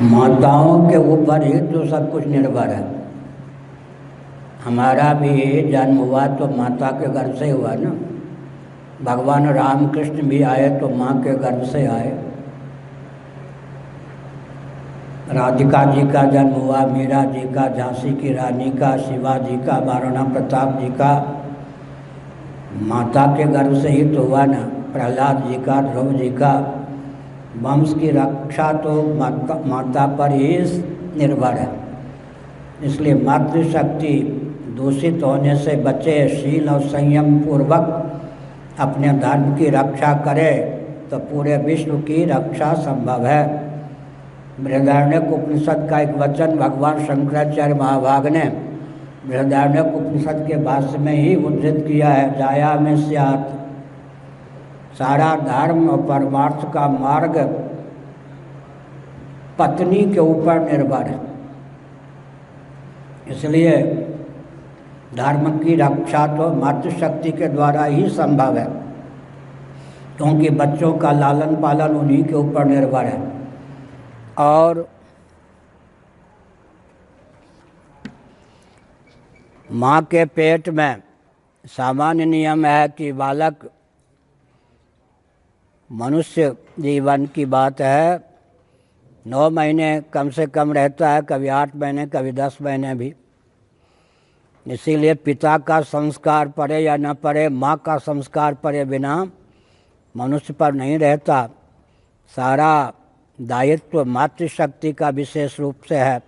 माताओं के ऊपर ही तो सब कुछ निर्भर है। हमारा भी जन्म हुआ तो माता के गर्भ से हुआ ना। भगवान रामकृष्ण भी आए तो माँ के गर्भ से आए। राधिका जी का जन्म हुआ, मीरा जी का, झांसी की रानी का, शिवाजी का, महाराणा प्रताप जी का माता के गर्भ से ही तो हुआ ना। प्रहलाद जी का, ध्रुव जी का। वंश की रक्षा तो माता पर ही निर्भर है। इसलिए मातृशक्ति दूषित होने से बचे, शील और संयम पूर्वक अपने धर्म की रक्षा करे तो पूरे विश्व की रक्षा संभव है। बृहदारण्यक उपनिषद का एक वचन भगवान शंकराचार्य महाभाग ने बृहदारण्यक उपनिषद के भाष्य में ही उद्धृत किया है। जाया में स्यात्। सारा धर्म और परमार्थ का मार्ग पत्नी के ऊपर निर्भर है। इसलिए धर्म की रक्षा तो मातृशक्ति के द्वारा ही संभव है, क्योंकि बच्चों का लालन पालन उन्हीं के ऊपर निर्भर है। और माँ के पेट में सामान्य नियम है कि बालक मनुष्य जीवन की बात है 9 महीने कम से कम रहता है, कभी 8 महीने, कभी 10 महीने भी। इसीलिए पिता का संस्कार पड़े या न पड़े, माँ का संस्कार पड़े बिना मनुष्य पर नहीं रहता। सारा दायित्व मातृशक्ति का विशेष रूप से है।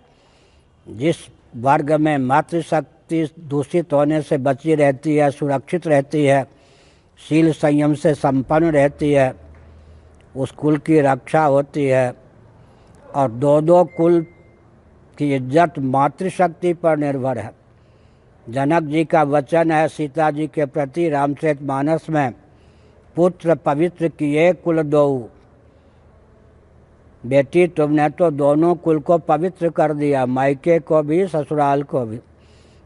जिस वर्ग में मातृशक्ति दूषित होने से बची रहती है, सुरक्षित रहती है, शील संयम से संपन्न रहती है, उस कुल की रक्षा होती है। और दो कुल की इज्जत मातृशक्ति पर निर्भर है। जनक जी का वचन है सीता जी के प्रति रामचरितमानस में, पुत्र पवित्र किए कुल दोऊ। बेटी तुमने तो दोनों कुल को पवित्र कर दिया, मायके को भी ससुराल को भी।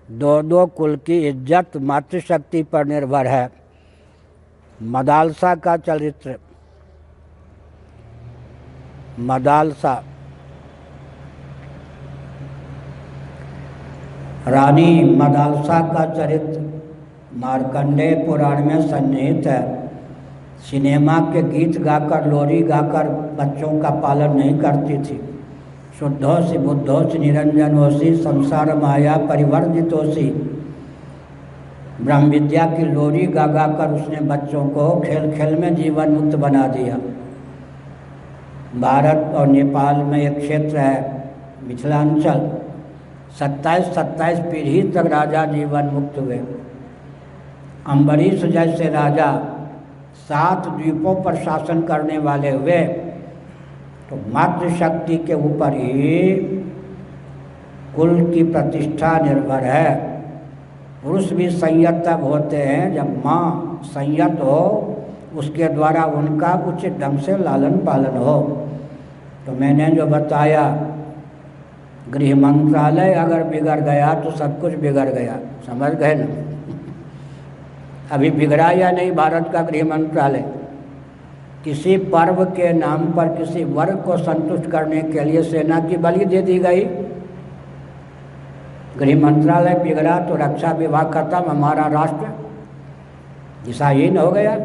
दो कुल की इज्जत मातृशक्ति पर निर्भर है। मदालसा का चरित्र। मदालसा रानी मदालसा का चरित्र मार्कंडेय पुराण में सन्निहित है। सिनेमा के गीत गाकर, लोरी गाकर बच्चों का पालन नहीं करती थी। शुद्धोसि बुद्धोसि निरंजनोसि संसार माया परिवर्जितोसि। ब्रह्म विद्या की लोरी गा कर उसने बच्चों को खेल खेल में जीवन मुक्त बना दिया। भारत और नेपाल में एक क्षेत्र है मिथिलांचल, 27 पीढ़ी तक राजा जीवन मुक्त हुए। अम्बरीश जैसे राजा 7 द्वीपों पर शासन करने वाले हुए। तो मातृशक्ति के ऊपर ही कुल की प्रतिष्ठा निर्भर है। पुरुष भी संयत तब होते हैं जब माँ संयत हो, उसके द्वारा उनका उचित ढंग से लालन पालन हो। तो मैंने जो बताया, गृह मंत्रालय अगर बिगड़ गया तो सब कुछ बिगड़ गया। समझ गए ना? अभी बिगड़ा या नहीं भारत का गृह मंत्रालय? किसी पर्व के नाम पर किसी वर्ग को संतुष्ट करने के लिए सेना की बलि दे दी गई। गृह मंत्रालय बिगड़ा तो रक्षा विभाग खत्म, हमारा राष्ट्र दिशाहीन हो गया।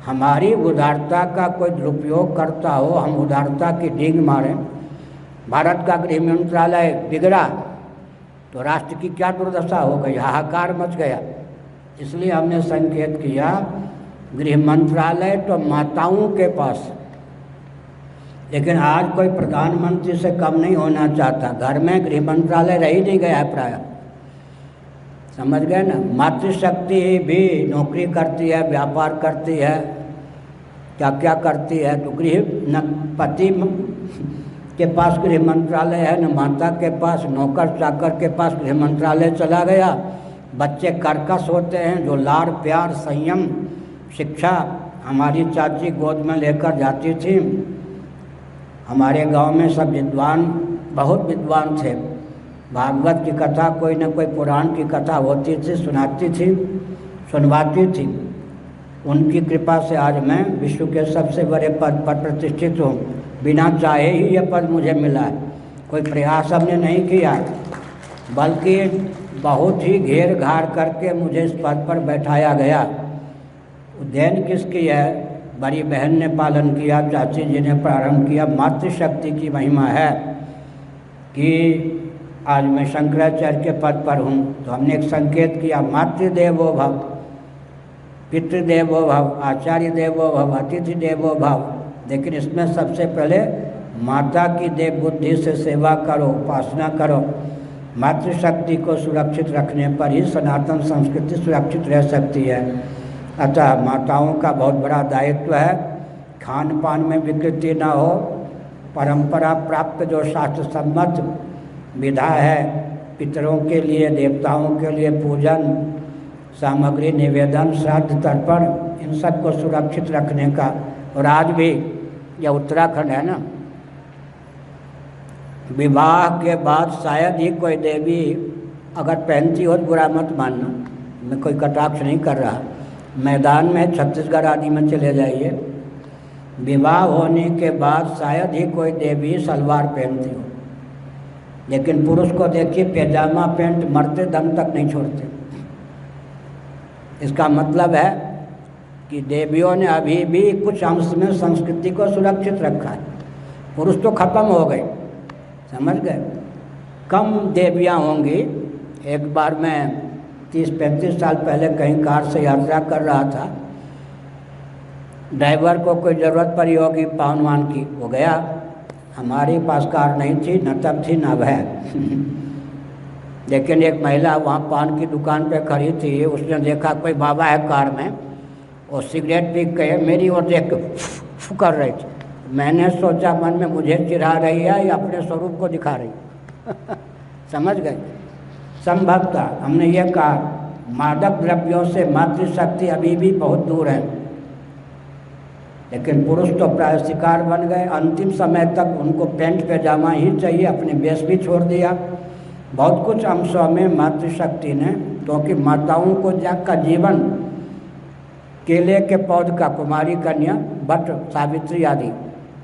हमारी उदारता का कोई दुरुपयोग करता हो, हम उदारता की डींग मारें। भारत का गृह मंत्रालय बिगड़ा तो राष्ट्र की क्या दुर्दशा हो गई, हाहाकार मच गया। इसलिए हमने संकेत किया गृह मंत्रालय तो माताओं के पास, लेकिन आज कोई प्रधानमंत्री से कम नहीं होना चाहता। घर में गृह मंत्रालय रह ही नहीं गया है प्राय। समझ गए ना? मातृशक्ति भी नौकरी करती है, व्यापार करती है, क्या क्या करती है। तो गृह न पति के पास गृह मंत्रालय है, न माता के पास, नौकर चाकर के पास गृह मंत्रालय चला गया। बच्चे कर्कश होते हैं, जो लाड़ प्यार संयम शिक्षा हमारी चाची गोद में लेकर जाती थी। हमारे गांव में सब विद्वान, बहुत विद्वान थे। भागवत की कथा, कोई न कोई पुराण की कथा होती थी, सुनाती थी, सुनवाती थी। उनकी कृपा से आज मैं विश्व के सबसे बड़े पद पर प्रतिष्ठित हूँ। बिना चाहे ही यह पद मुझे मिला है। कोई प्रयास हमने नहीं किया, बल्कि बहुत ही घेर घार करके मुझे इस पद पर बैठाया गया। देन किसकी है? बड़ी बहन ने पालन किया, चाची जी ने प्रारंभ किया। मातृशक्ति की महिमा है कि आज मैं शंकराचार्य के पद पर हूँ। तो हमने एक संकेत किया, मातृदेवो भव, पितृदेवो भव, आचार्य देवो भव, अतिथि देवो भव। लेकिन इसमें सबसे पहले माता की देव बुद्धि से सेवा करो, उपासना करो। मातृशक्ति को सुरक्षित रखने पर ही सनातन संस्कृति सुरक्षित रह सकती है। अतः माताओं का बहुत बड़ा दायित्व है, खान पान में विकृति न हो, परंपरा प्राप्त जो शास्त्र सम्मत विधा है, पितरों के लिए, देवताओं के लिए पूजन सामग्री, निवेदन, श्राद्ध, तर्पण, इन सब को सुरक्षित रखने का। और आज भी यह उत्तराखंड है ना, विवाह के बाद शायद ही कोई देवी अगर पहनती हो तो बुरा मत मानना, मैं कोई कटाक्ष नहीं कर रहा। मैदान में छत्तीसगढ़ आदि में चले जाइए, विवाह होने के बाद शायद ही कोई देवी सलवार पहनती हो, लेकिन पुरुष को देखिए पैजामा पैंट मरते दम तक नहीं छोड़ते। इसका मतलब है कि देवियों ने अभी भी कुछ अंश में संस्कृति को सुरक्षित रखा है। पुरुष तो खत्म हो गए, समझ गए, कम देवियाँ होंगी। एक बार मैं 30-35 साल पहले कहीं कार से यात्रा कर रहा था, ड्राइवर को कोई ज़रूरत पड़ी होगी पान वान की, वो गया, हमारे पास कार नहीं थी, न तब थी न अब है लेकिन एक महिला वहाँ पान की दुकान पे खड़ी थी, उसने देखा कोई बाबा है कार में, और सिगरेट पी के मेरी ओर देख के कर रही थी। मैंने सोचा मन में, मुझे चिढ़ा रही है या अपने स्वरूप को दिखा रही समझ गए। संभवतः हमने ये कहा, मादक द्रव्यों से मातृशक्ति अभी भी बहुत दूर है, लेकिन पुरुष तो प्राय शिकार बन गए। अंतिम समय तक उनको पैंट पैजामा ही चाहिए, अपने वेश भी छोड़ दिया। बहुत कुछ अंशों में मातृशक्ति ने, क्योंकि माताओं को का जीवन केले के पौध का, कुमारी कन्या, बट, सावित्री आदि,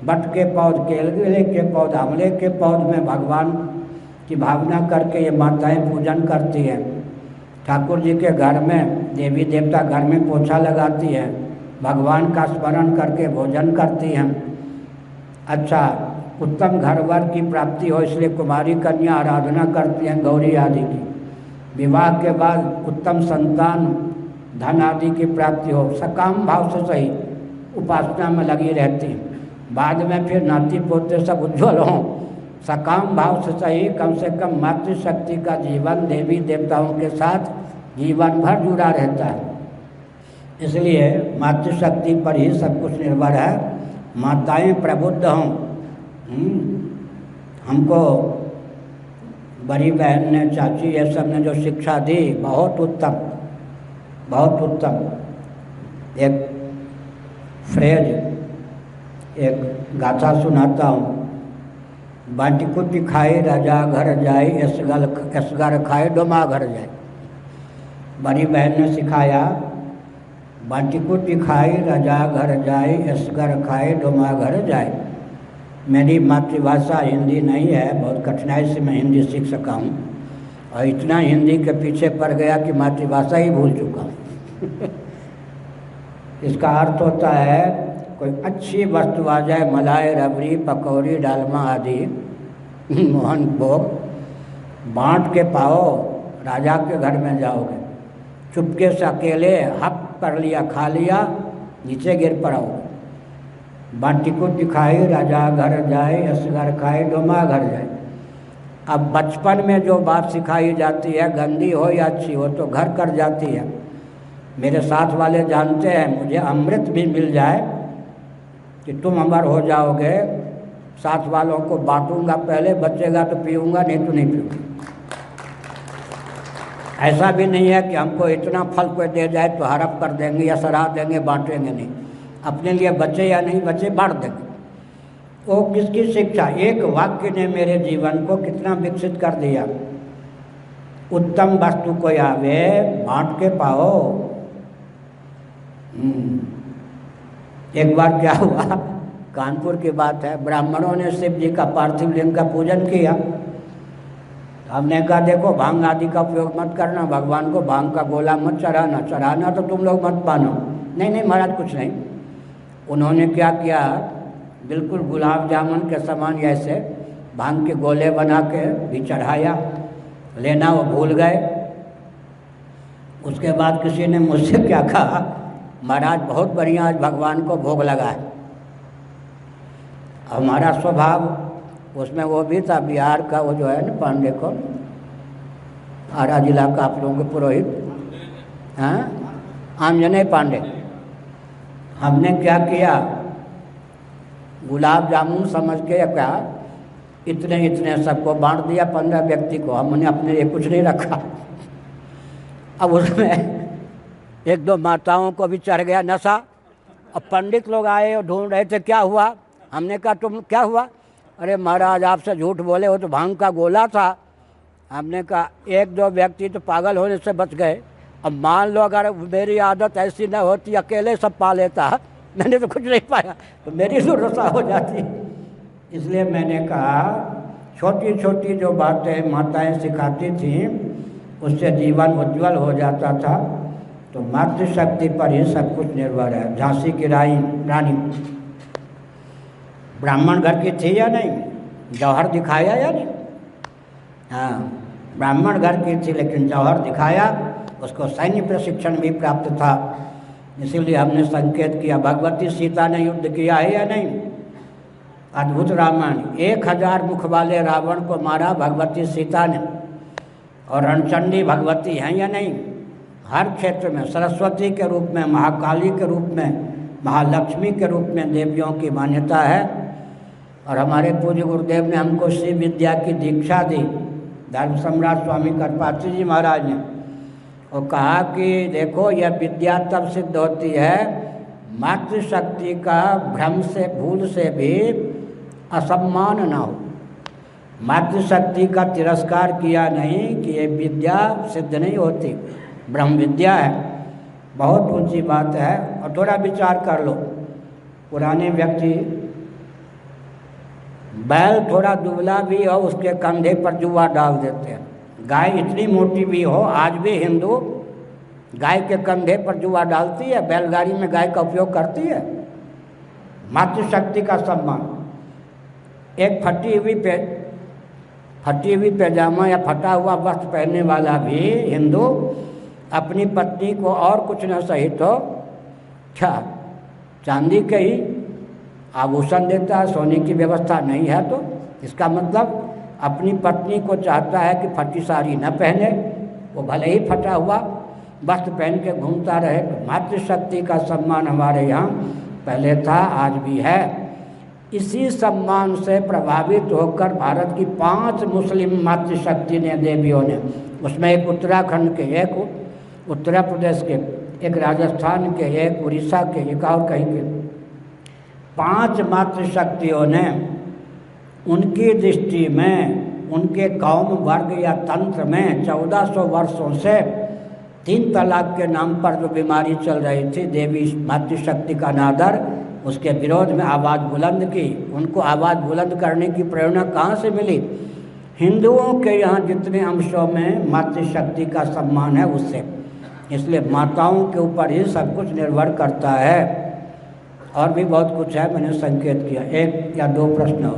बट के पौध, केले के पौध, आंवले के पौध में भगवान की भावना करके ये माताएं पूजन करती हैं। ठाकुर जी के घर में, देवी देवता घर में पोछा लगाती हैं, भगवान का स्मरण करके भोजन करती हैं। अच्छा, उत्तम घर वर की प्राप्ति हो इसलिए कुमारी कन्या आराधना करती हैं गौरी आदि की। विवाह के बाद उत्तम संतान, धन आदि की प्राप्ति हो, सकाम भाव से सही उपासना में लगी रहती हैं। बाद में फिर नाती पोते सब उज्ज्वल हों, सकाम भाव से सही, कम से कम मातृशक्ति का जीवन देवी देवताओं के साथ जीवन भर जुड़ा रहता है। इसलिए मातृशक्ति पर ही सब कुछ निर्भर है। माताएं प्रबुद्ध हों। हमको बड़ी बहन ने, चाची, ये सब ने जो शिक्षा दी, बहुत उत्तम, बहुत उत्तम। एक फ्रेज, एक गाथा सुनाता हूँ। बाटी कुटी खाए राजा घर जाए, एसगर खाए डोमा घर जाए। बड़ी बहन ने सिखाया, बाटी कुटी खाए राजा घर जाए, एसगर खाए डोमा घर जाए। मेरी मातृभाषा हिंदी नहीं है, बहुत कठिनाई से मैं हिंदी सीख सका हूँ, और इतना हिंदी के पीछे पड़ गया कि मातृभाषा ही भूल चुका हूँ इसका अर्थ होता है, कोई अच्छी वस्तु आ जाए, मलाई, रबड़ी, पकौड़ी, डालमा आदि, मोहन भोग, बांट के पाओ। राजा के घर में जाओगे, चुपके से अकेले हप कर लिया, खा लिया, नीचे गिर पड़ोगे। बाटी को दिखाई राजा घर जाए, असगर खाए डोमा घर जाए। अब बचपन में जो बात सिखाई जाती है, गंदी हो या अच्छी हो, तो घर कर जाती है। मेरे साथ वाले जानते हैं, मुझे अमृत भी मिल जाए कि तुम अमर हो जाओगे, साथ वालों को बांटूंगा, पहले बचेगा तो पीऊँगा, नहीं तो नहीं पीऊँगा। ऐसा भी नहीं है कि हमको इतना फल कोई दे जाए तो हड़प कर देंगे या सराह देंगे, बांटेंगे नहीं। अपने लिए बचे या नहीं बचे बांट देंगे। वो किसकी शिक्षा? एक वाक्य ने मेरे जीवन को कितना विकसित कर दिया। उत्तम वस्तु कोई आवे, बांट के पाओ। एक बार क्या हुआ, कानपुर की बात है, ब्राह्मणों ने शिव जी का पार्थिव लिंग का पूजन किया। हमने कहा देखो भांग आदि का उपयोग मत करना, भगवान को भांग का गोला मत चढ़ाना, चढ़ाना तो तुम लोग मत पानो। नहीं नहीं महाराज कुछ नहीं। उन्होंने क्या किया, बिल्कुल गुलाब जामुन के समान ऐसे भांग के गोले बना के भी चढ़ाया, लेना वो भूल गए। उसके बाद किसी ने मुझसे क्या कहा, महाराज बहुत बढ़िया आज भगवान को भोग लगा है। हमारा स्वभाव उसमें वो भी था, बिहार का वो जो है ना पांडे को, आरा जिला का आप लोगों के पुरोहित, हाँ आंजनेय पांडे। हमने क्या किया, गुलाब जामुन समझ के क्या इतने इतने सबको बांट दिया, 15 व्यक्ति को। हमने अपने लिए कुछ नहीं रखा। अब उसमें एक दो माताओं को भी चढ़ गया नशा। अब पंडित लोग आए और ढूंढ रहे थे क्या हुआ। हमने कहा तुम क्या हुआ, अरे महाराज आपसे झूठ बोले, वो तो भांग का गोला था। हमने कहा एक दो व्यक्ति तो पागल होने से बच गए, अब मान लो अगर मेरी आदत ऐसी न होती, अकेले सब पा लेता, मैंने तो कुछ नहीं पाया, तो मेरी दुर्दशा हो जाती। इसलिए मैंने कहा छोटी छोटी जो बातें माताएं सिखाती थीं उससे जीवन उज्जवल हो जाता था। तो मातृशक्ति पर ही सब कुछ निर्भर है। झांसी की रानी ब्राह्मण घर की थी या नहीं, जौहर दिखाया या नहीं, हाँ ब्राह्मण घर की थी लेकिन जौहर दिखाया। उसको सैन्य प्रशिक्षण भी प्राप्त था, इसीलिए हमने संकेत किया। भगवती सीता ने युद्ध किया है या नहीं, अद्भुत रामायण। 1000 मुख वाले रावण को मारा भगवती सीता ने। और रणचंडी भगवती हैं या नहीं, हर क्षेत्र में सरस्वती के रूप में, महाकाली के रूप में, महालक्ष्मी के रूप में देवियों की मान्यता है। और हमारे पूज्य गुरुदेव ने हमको श्री विद्या की दीक्षा दी, धर्म सम्राट स्वामी करपात्री जी महाराज ने। वो कहा कि देखो यह विद्या तब सिद्ध होती है मातृशक्ति का भ्रम से, भूल से भी असम्मान ना हो। मातृशक्ति का तिरस्कार किया नहीं कि ये विद्या सिद्ध नहीं होती, ब्रह्म विद्या है, बहुत ऊंची बात है। और थोड़ा विचार कर लो, पुराने व्यक्ति बैल थोड़ा दुबला भी हो उसके कंधे पर जुआ डाल देते हैं। गाय इतनी मोटी भी हो, आज भी हिंदू गाय के कंधे पर जुआ डालती है, बैलगाड़ी में गाय का उपयोग करती है। मातृशक्ति का सम्मान। एक फटी हुई पैजामा या फटा हुआ वस्त्र पहनने वाला भी हिंदू अपनी पत्नी को और कुछ न सही तो क्या चांदी के ही आभूषण देता है, सोने की व्यवस्था नहीं है। तो इसका मतलब अपनी पत्नी को चाहता है कि फटी साड़ी न पहने, वो भले ही फटा हुआ वस्त्र पहन के घूमता रहे। तो मातृशक्ति का सम्मान हमारे यहाँ पहले था, आज भी है। इसी सम्मान से प्रभावित होकर भारत की 5 मुस्लिम मातृशक्ति ने, देवियों ने, उसमें एक उत्तराखंड के, एक उत्तर प्रदेश के, एक राजस्थान के, एक उड़ीसा के, एक और कहीं के, 5 मातृशक्तियों ने उनकी दृष्टि में, उनके कौम वर्ग या तंत्र में 1400 वर्षों से 3 तलाक के नाम पर जो बीमारी चल रही थी, देवी मातृशक्ति का अनादर, उसके विरोध में आवाज़ बुलंद की। उनको आवाज़ बुलंद करने की प्रेरणा कहाँ से मिली? हिंदुओं के यहाँ जितने अंशों में मातृशक्ति का सम्मान है उससे। इसलिए माताओं के ऊपर ही सब कुछ निर्भर करता है। और भी बहुत कुछ है, मैंने संकेत किया। 1 या 2 प्रश्न हो।